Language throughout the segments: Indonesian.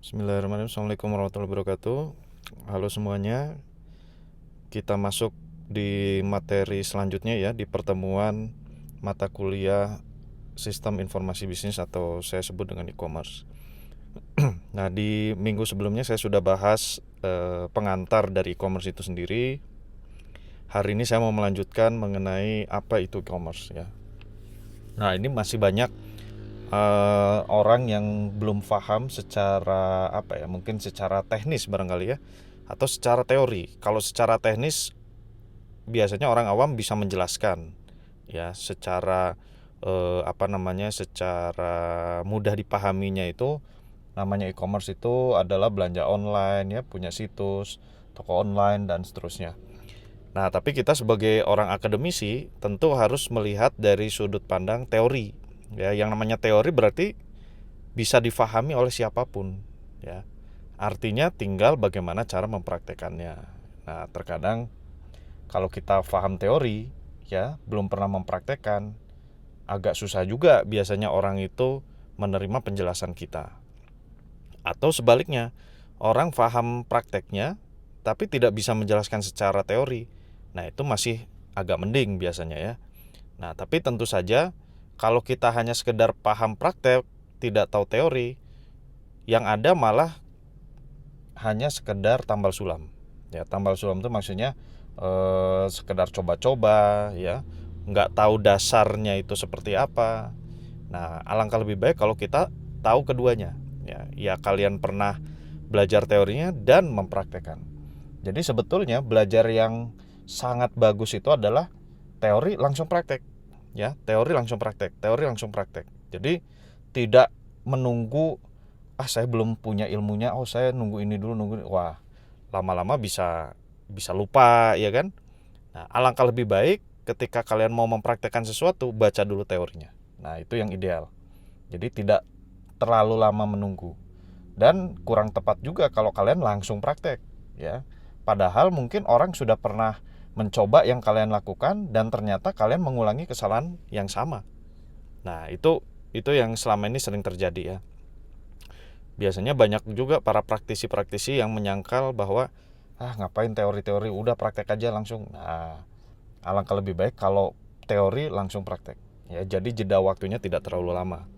Bismillahirrahmanirrahim. Assalamualaikum warahmatullahi wabarakatuh. Halo semuanya. Kita masuk di materi selanjutnya ya, di pertemuan mata kuliah Sistem Informasi Bisnis atau saya sebut dengan e-commerce. Nah, di minggu sebelumnya saya sudah bahas pengantar dari e-commerce itu sendiri. Hari ini saya mau melanjutkan mengenai apa itu e-commerce ya. Nah, ini masih banyak orang yang belum paham secara mungkin secara teknis barangkali ya, atau secara teori. Kalau secara teknis biasanya orang awam bisa menjelaskan ya secara secara mudah dipahaminya. Itu namanya e-commerce itu adalah belanja online ya, punya situs, toko online dan seterusnya. Nah, tapi kita sebagai orang akademisi tentu harus melihat dari sudut pandang teori. Ya, yang namanya teori berarti bisa difahami oleh siapapun, ya. Artinya tinggal bagaimana cara mempraktekannya. Nah, terkadang kalau kita paham teori, ya, belum pernah mempraktekkan, agak susah juga biasanya orang itu menerima penjelasan kita. Atau sebaliknya, orang paham prakteknya tapi tidak bisa menjelaskan secara teori. Nah, itu masih agak mending biasanya ya. Nah, tapi tentu saja kalau kita hanya sekedar paham praktek, tidak tahu teori, yang ada malah hanya sekedar tambal sulam. Ya, tambal sulam itu maksudnya sekedar coba-coba ya, nggak tahu dasarnya itu seperti apa. Nah, alangkah lebih baik kalau kita tahu keduanya. Ya, kalian pernah belajar teorinya dan mempraktekkan. Jadi sebetulnya belajar yang sangat bagus itu adalah teori langsung praktek. Ya, teori langsung praktek, teori langsung praktek. Jadi tidak menunggu saya belum punya ilmunya, saya nunggu ini dulu, wah, lama-lama bisa lupa ya kan. Nah, alangkah lebih baik ketika kalian mau mempraktekkan sesuatu, baca dulu teorinya. Nah, itu yang ideal. Jadi tidak terlalu lama menunggu. Dan kurang tepat juga kalau kalian langsung praktek ya. Padahal mungkin orang sudah pernah mencoba yang kalian lakukan dan ternyata kalian mengulangi kesalahan yang sama. Nah, itu yang selama ini sering terjadi ya. Biasanya banyak juga para praktisi-praktisi yang menyangkal bahwa ngapain teori-teori, udah praktek aja langsung. Nah, alangkah lebih baik kalau teori langsung praktek ya, jadi jeda waktunya tidak terlalu lama.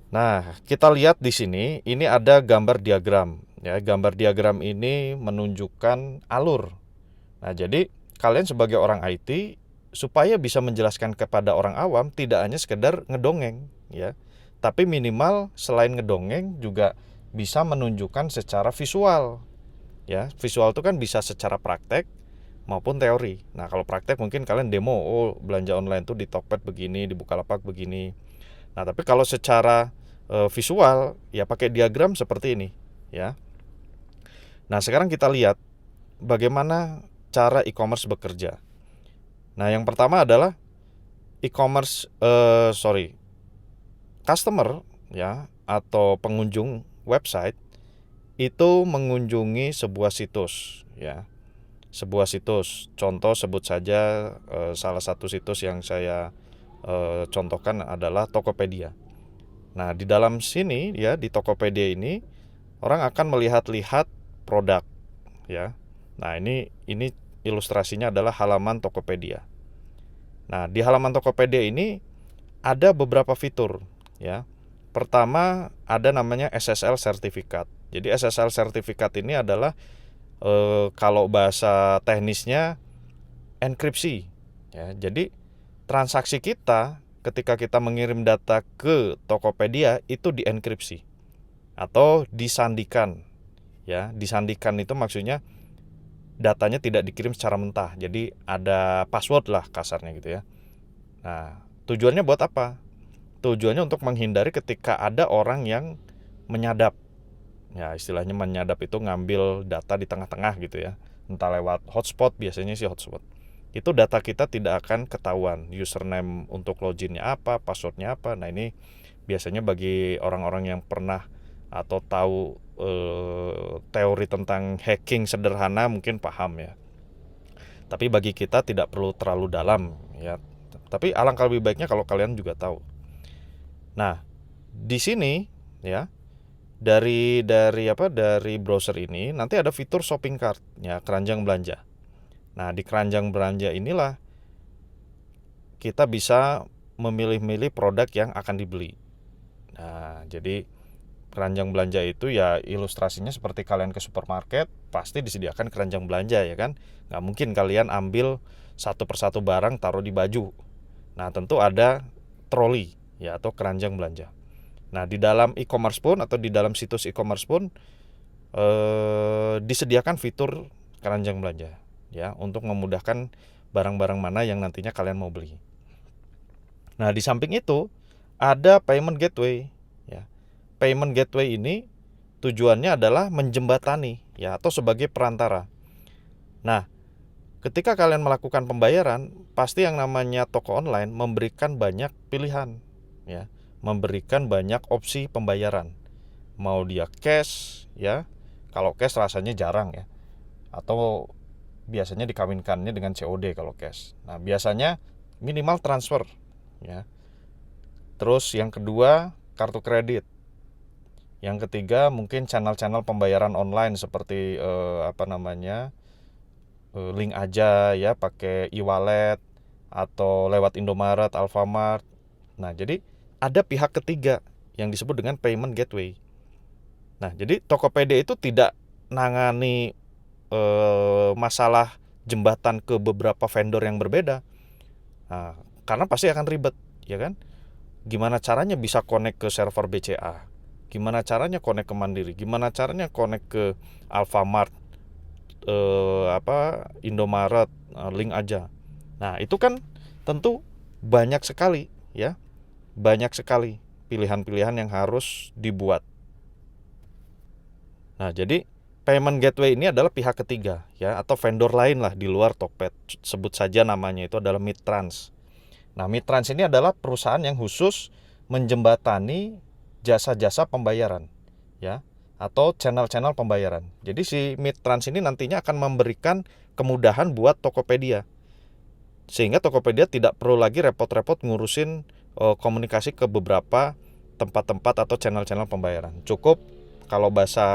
Nah, kita lihat di sini, ini ada gambar diagram ya. Gambar diagram ini menunjukkan alur. Nah, jadi kalian sebagai orang IT supaya bisa menjelaskan kepada orang awam tidak hanya sekedar ngedongeng ya, tapi minimal selain ngedongeng juga bisa menunjukkan secara visual ya. Visual itu kan bisa secara praktek maupun teori. Nah, kalau praktek mungkin kalian demo, belanja online tuh di Tokped begini, di Bukalapak begini. Nah, tapi kalau secara visual ya pakai diagram seperti ini ya. Nah, sekarang kita lihat bagaimana cara e-commerce bekerja. Nah, yang pertama adalah e-commerce customer ya atau pengunjung website itu mengunjungi sebuah situs ya. Sebuah situs. Contoh sebut saja salah satu situs yang saya contohkan adalah Tokopedia. Nah, di dalam sini ya, di Tokopedia ini orang akan melihat-lihat produk ya. Nah, ini ilustrasinya adalah halaman Tokopedia. Nah, di halaman Tokopedia ini ada beberapa fitur ya. Pertama ada namanya SSL sertifikat. Jadi SSL sertifikat ini adalah kalau bahasa teknisnya enkripsi ya. Jadi transaksi kita ketika kita mengirim data ke Tokopedia itu dienkripsi atau disandikan ya. Disandikan itu maksudnya datanya tidak dikirim secara mentah, jadi ada password lah kasarnya gitu ya. Nah, tujuannya buat apa? Tujuannya untuk menghindari ketika ada orang yang menyadap ya, istilahnya menyadap itu ngambil data di tengah-tengah gitu ya, entah lewat hotspot, biasanya sih hotspot. Itu data kita tidak akan ketahuan, username untuk loginnya apa, passwordnya apa. Nah, ini biasanya bagi orang-orang yang pernah atau tahu teori tentang hacking sederhana mungkin paham ya. Tapi bagi kita tidak perlu terlalu dalam ya. Tapi alangkah lebih baiknya kalau kalian juga tahu. Nah, di sini ya, dari browser ini nanti ada fitur shopping cart, ya, keranjang belanja. Nah, di keranjang belanja inilah kita bisa memilih-milih produk yang akan dibeli. Nah, jadi keranjang belanja itu ya ilustrasinya seperti kalian ke supermarket, pasti disediakan keranjang belanja, ya kan? Nggak mungkin kalian ambil satu persatu barang taruh di baju. Nah, tentu ada troli, ya, atau keranjang belanja. Nah, di dalam e-commerce pun atau di dalam situs e-commerce pun disediakan fitur keranjang belanja, ya, untuk memudahkan barang-barang mana yang nantinya kalian mau beli. Nah, di samping itu ada payment gateway, ya. Payment gateway ini tujuannya adalah menjembatani, ya, atau sebagai perantara. Nah, ketika kalian melakukan pembayaran, pasti yang namanya toko online memberikan banyak pilihan, ya, memberikan banyak opsi pembayaran. Mau dia cash, ya. Kalau cash rasanya jarang, ya. Atau biasanya dikawinkannya dengan COD kalau cash. Nah, biasanya minimal transfer, ya. Terus yang kedua, kartu kredit. Yang ketiga, mungkin channel-channel pembayaran online seperti link aja, ya, pakai e-wallet atau lewat Indomaret, Alfamart. Nah, jadi ada pihak ketiga yang disebut dengan payment gateway. Nah, jadi Tokopedia itu tidak nangani masalah jembatan ke beberapa vendor yang berbeda. Nah, karena pasti akan ribet, ya kan? Gimana caranya bisa connect ke server BCA? Gimana caranya connect ke Mandiri? Gimana caranya connect ke Alfamart, Indomaret, link aja. Nah, itu kan tentu banyak sekali, ya. Banyak sekali pilihan-pilihan yang harus dibuat. Nah, jadi payment gateway ini adalah pihak ketiga, ya, atau vendor lain lah di luar Tokped. Sebut saja namanya itu adalah Midtrans. Nah, Midtrans ini adalah perusahaan yang khusus menjembatani jasa-jasa pembayaran, ya, atau channel-channel pembayaran. Jadi si Midtrans ini nantinya akan memberikan kemudahan buat Tokopedia. Sehingga Tokopedia tidak perlu lagi repot-repot ngurusin komunikasi ke beberapa tempat-tempat atau channel-channel pembayaran. Cukup kalau bahasa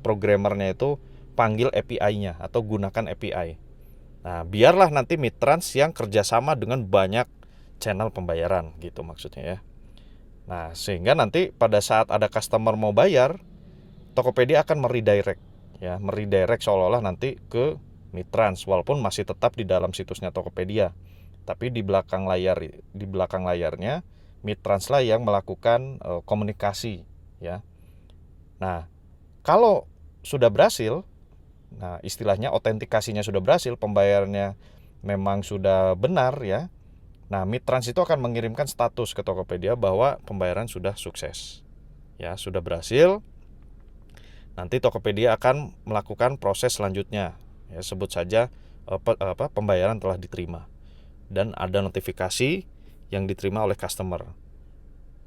programmernya itu panggil API-nya atau gunakan API. Nah, biarlah nanti Midtrans yang kerjasama dengan banyak channel pembayaran, gitu maksudnya, ya. Nah, sehingga nanti pada saat ada customer mau bayar, Tokopedia akan meredirect, ya, meredirect seolah-olah nanti ke Midtrans, walaupun masih tetap di dalam situsnya Tokopedia. Tapi di belakang layarnya Midtrans lah yang melakukan komunikasi, ya. Nah, kalau sudah berhasil, nah, istilahnya autentikasinya sudah berhasil, pembayarannya memang sudah benar, ya. Nah, Midtrans itu akan mengirimkan status ke Tokopedia bahwa pembayaran sudah sukses, ya, sudah berhasil. Nanti Tokopedia akan melakukan proses selanjutnya, ya, sebut saja pembayaran telah diterima dan ada notifikasi yang diterima oleh customer.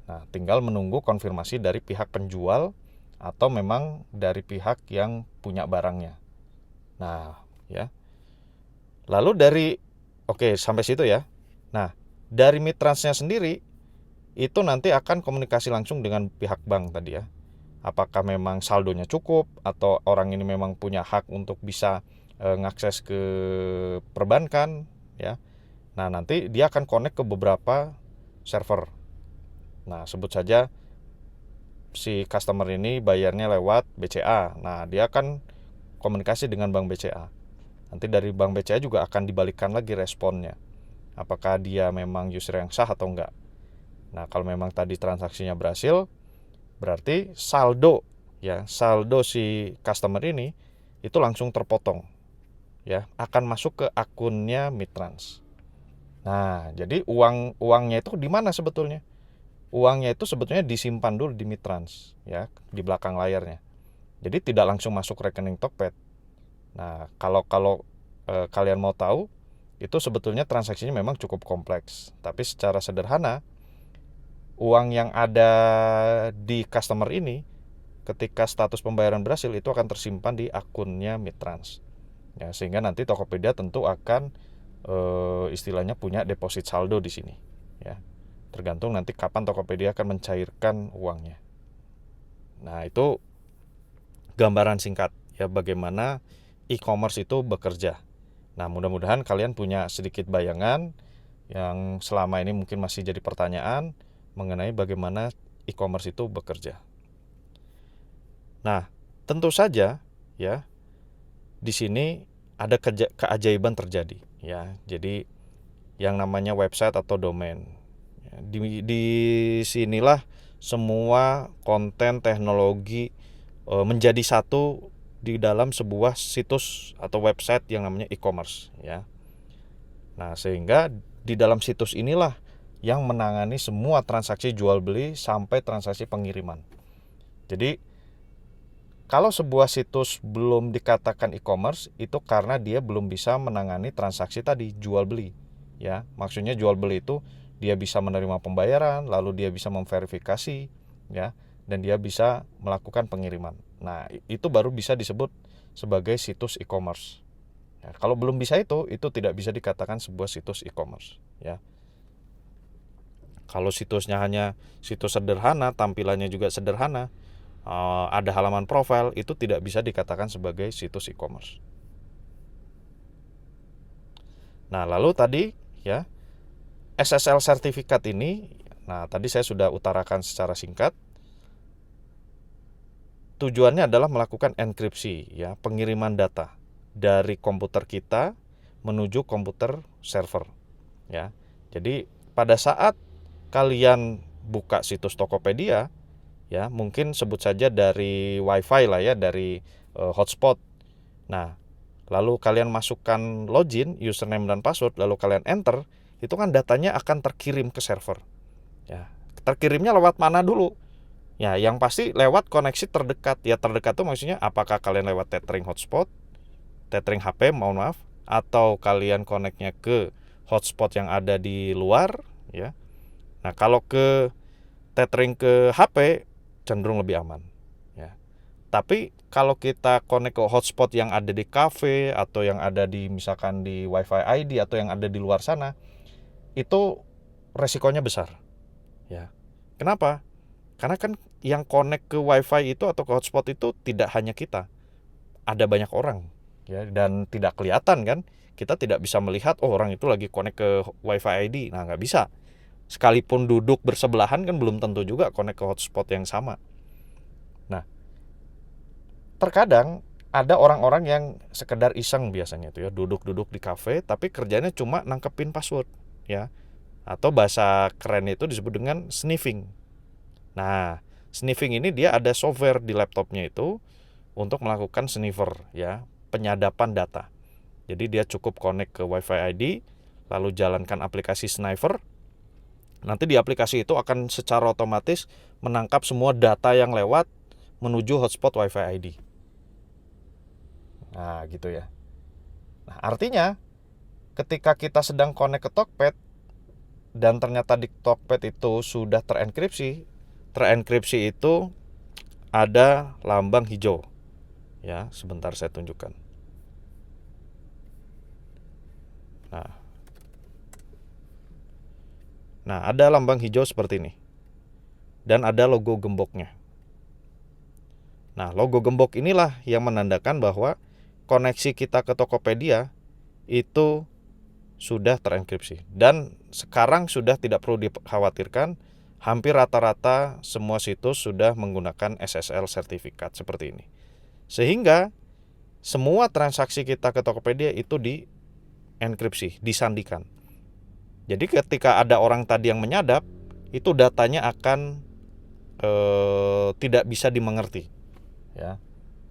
Nah, tinggal menunggu konfirmasi dari pihak penjual atau memang dari pihak yang punya barangnya. Nah, ya. Lalu oke, sampai situ, ya. Nah, dari Midtransnya sendiri itu nanti akan komunikasi langsung dengan pihak bank tadi, ya. Apakah memang saldonya cukup atau orang ini memang punya hak untuk bisa ngakses ke perbankan, ya. Nah, nanti dia akan connect ke beberapa server. Nah, sebut saja si customer ini bayarnya lewat BCA. Nah, dia akan komunikasi dengan bank BCA. Nanti dari bank BCA juga akan dibalikkan lagi responnya. Apakah dia memang user yang sah atau enggak. Nah, kalau memang tadi transaksinya berhasil, berarti saldo si customer ini itu langsung terpotong, ya, akan masuk ke akunnya Midtrans. Nah, jadi uangnya itu di mana sebetulnya? Uangnya itu sebetulnya disimpan dulu di Midtrans, ya, di belakang layarnya. Jadi tidak langsung masuk rekening Tokped. Nah, kalau kalian mau tahu, itu sebetulnya transaksinya memang cukup kompleks. Tapi secara sederhana, uang yang ada di customer ini, ketika status pembayaran berhasil, itu akan tersimpan di akunnya Midtrans. Ya, sehingga nanti Tokopedia tentu akan istilahnya punya deposit saldo di sini, ya. Tergantung nanti kapan Tokopedia akan mencairkan uangnya. Nah, itu gambaran singkat ya bagaimana e-commerce itu bekerja. Nah, mudah-mudahan kalian punya sedikit bayangan yang selama ini mungkin masih jadi pertanyaan mengenai bagaimana e-commerce itu bekerja. Nah, tentu saja ya di sini ada keajaiban terjadi ya. Jadi yang namanya website atau domain. Di sinilah semua konten teknologi menjadi satu di dalam sebuah situs atau website yang namanya e-commerce ya. Nah, sehingga di dalam situs inilah yang menangani semua transaksi jual beli sampai transaksi pengiriman. Jadi kalau sebuah situs belum dikatakan e-commerce itu karena dia belum bisa menangani transaksi tadi jual beli ya. Maksudnya jual beli itu dia bisa menerima pembayaran, lalu dia bisa memverifikasi ya, dan dia bisa melakukan pengiriman. Nah, itu baru bisa disebut sebagai situs e-commerce. Ya, kalau belum bisa itu tidak bisa dikatakan sebuah situs e-commerce ya. Kalau situsnya hanya situs sederhana, tampilannya juga sederhana, ada halaman profil, itu tidak bisa dikatakan sebagai situs e-commerce. Nah, lalu tadi ya SSL sertifikat ini, nah tadi saya sudah utarakan secara singkat. Tujuannya adalah melakukan enkripsi ya, pengiriman data dari komputer kita menuju komputer server ya. Jadi pada saat kalian buka situs Tokopedia ya, mungkin sebut saja dari WiFi lah ya, dari hotspot. Nah, lalu kalian masukkan login, username dan password, lalu kalian enter, itu kan datanya akan terkirim ke server. Ya, terkirimnya lewat mana dulu? Ya, yang pasti lewat koneksi terdekat. Ya, terdekat itu maksudnya apakah kalian lewat tethering hotspot, tethering HP, mohon maaf, atau kalian koneknya ke hotspot yang ada di luar, ya. Nah, kalau ke tethering ke HP cenderung lebih aman ya. Tapi kalau kita connect ke hotspot yang ada di cafe atau yang ada di misalkan di WiFi ID atau yang ada di luar sana, itu resikonya besar ya. Kenapa? Karena kan yang connect ke WiFi itu atau ke hotspot itu tidak hanya kita, ada banyak orang ya, dan tidak kelihatan kan. Kita tidak bisa melihat orang itu lagi connect ke WiFi ID. Nah, nggak bisa. Sekalipun duduk bersebelahan kan belum tentu juga connect ke hotspot yang sama. Nah, terkadang ada orang-orang yang sekedar iseng biasanya itu ya, duduk-duduk di kafe tapi kerjanya cuma nangkepin password ya. Atau bahasa kerennya itu disebut dengan sniffing. Nah, sniffing ini dia ada software di laptopnya itu untuk melakukan sniffer ya, penyadapan data. Jadi dia cukup connect ke WiFi ID, lalu jalankan aplikasi Sniffer. Nanti di aplikasi itu akan secara otomatis menangkap semua data yang lewat menuju hotspot WiFi ID. Nah, gitu ya. Nah, artinya ketika kita sedang connect ke Tokped dan ternyata di Tokped itu sudah terenkripsi itu ada lambang hijau. Ya, sebentar saya tunjukkan. Nah, ada lambang hijau seperti ini. Dan ada logo gemboknya. Nah, logo gembok inilah yang menandakan bahwa koneksi kita ke Tokopedia itu sudah terenkripsi. Dan sekarang sudah tidak perlu dikhawatirkan, hampir rata-rata semua situs sudah menggunakan SSL sertifikat seperti ini. Sehingga semua transaksi kita ke Tokopedia itu dienkripsi, disandikan. Jadi ketika ada orang tadi yang menyadap, itu datanya akan tidak bisa dimengerti ya.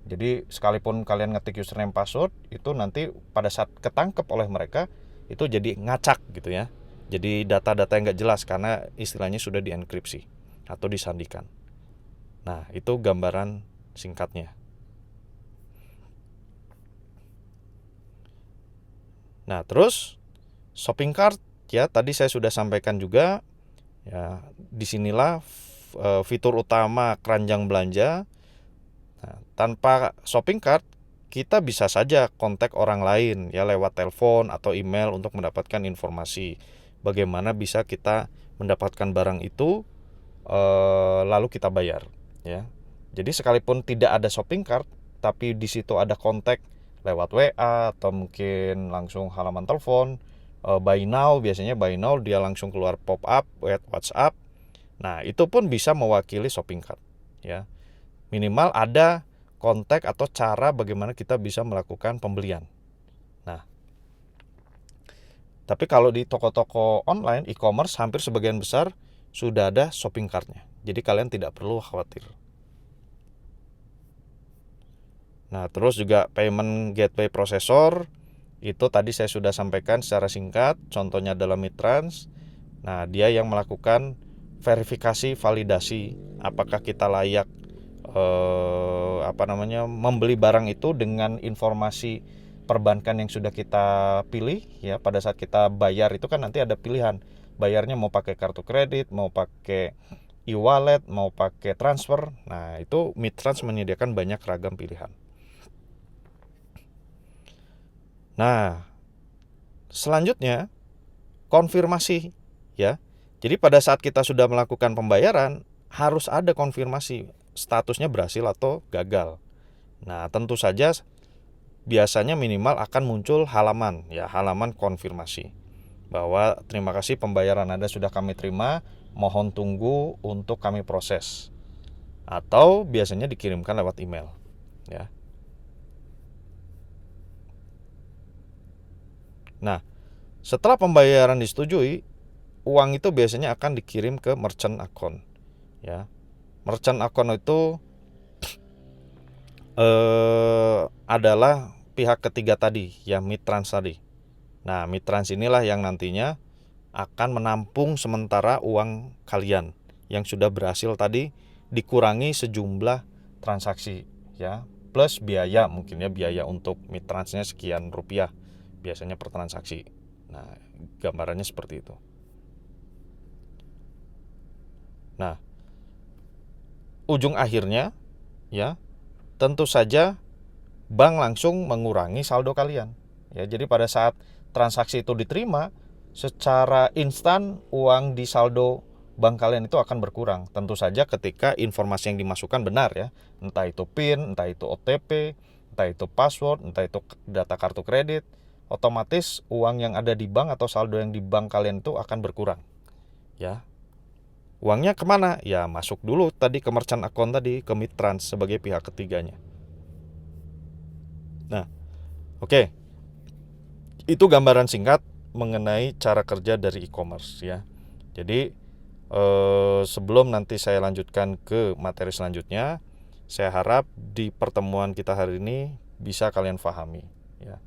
Jadi sekalipun kalian ngetik username password, itu nanti pada saat ketangkep oleh mereka itu jadi ngacak gitu ya. Jadi data-data yang nggak jelas karena istilahnya sudah dienkripsi atau disandikan. Nah, itu gambaran singkatnya. Nah, terus shopping cart ya, tadi saya sudah sampaikan juga ya, disinilah fitur utama keranjang belanja. Nah, tanpa shopping cart kita bisa saja kontak orang lain ya lewat telepon atau email untuk mendapatkan informasi bagaimana bisa kita mendapatkan barang itu lalu kita bayar ya. Jadi sekalipun tidak ada shopping cart, tapi di situ ada kontak lewat WA atau mungkin langsung halaman telepon, buy now, biasanya buy now dia langsung keluar pop up WhatsApp. Nah, itu pun bisa mewakili shopping cart, ya. Minimal ada kontak atau cara bagaimana kita bisa melakukan pembelian. Nah, tapi kalau di toko-toko online, e-commerce hampir sebagian besar sudah ada shopping cart-nya. Jadi kalian tidak perlu khawatir. Nah, terus juga payment gateway processor, itu tadi saya sudah sampaikan secara singkat, contohnya adalah Midtrans. Nah, dia yang melakukan verifikasi validasi apakah kita layak membeli barang itu dengan informasi perbankan yang sudah kita pilih, ya. Pada saat kita bayar itu kan nanti ada pilihan, bayarnya mau pakai kartu kredit, mau pakai e-wallet, mau pakai transfer. Nah, itu Midtrans menyediakan banyak ragam pilihan. Nah, selanjutnya konfirmasi, ya. Jadi pada saat kita sudah melakukan pembayaran harus ada konfirmasi statusnya berhasil atau gagal. Nah, tentu saja biasanya minimal akan muncul halaman, ya, halaman konfirmasi bahwa terima kasih pembayaran Anda sudah kami terima, mohon tunggu untuk kami proses. Atau biasanya dikirimkan lewat email, ya. Nah, setelah pembayaran disetujui, uang itu biasanya akan dikirim ke merchant account, ya. Merchant account itu adalah pihak ketiga tadi, ya, Midtrans tadi. Nah, Midtrans inilah yang nantinya akan menampung sementara uang kalian yang sudah berhasil tadi dikurangi sejumlah transaksi, ya, plus biaya, mungkin ya biaya untuk Midtransnya sekian rupiah biasanya per transaksi. Nah, gambarannya seperti itu. Nah, ujung akhirnya, ya, tentu saja bank langsung mengurangi saldo kalian, ya. Jadi pada saat transaksi itu diterima, secara instan uang di saldo bank kalian itu akan berkurang. Tentu saja ketika informasi yang dimasukkan benar, ya. Entah itu PIN, entah itu OTP, entah itu password, entah itu data kartu kredit, otomatis uang yang ada di bank atau saldo yang di bank kalian itu akan berkurang, ya. Uangnya kemana? Ya masuk dulu tadi ke merchant account tadi, ke Midtrans sebagai pihak ketiganya. Nah, oke. Itu gambaran singkat mengenai cara kerja dari e-commerce, ya. Jadi sebelum nanti saya lanjutkan ke materi selanjutnya, saya harap di pertemuan kita hari ini bisa kalian pahami, ya.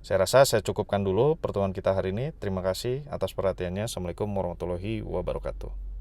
Saya rasa saya cukupkan dulu pertemuan kita hari ini. Terima kasih atas perhatiannya. Assalamualaikum warahmatullahi wabarakatuh.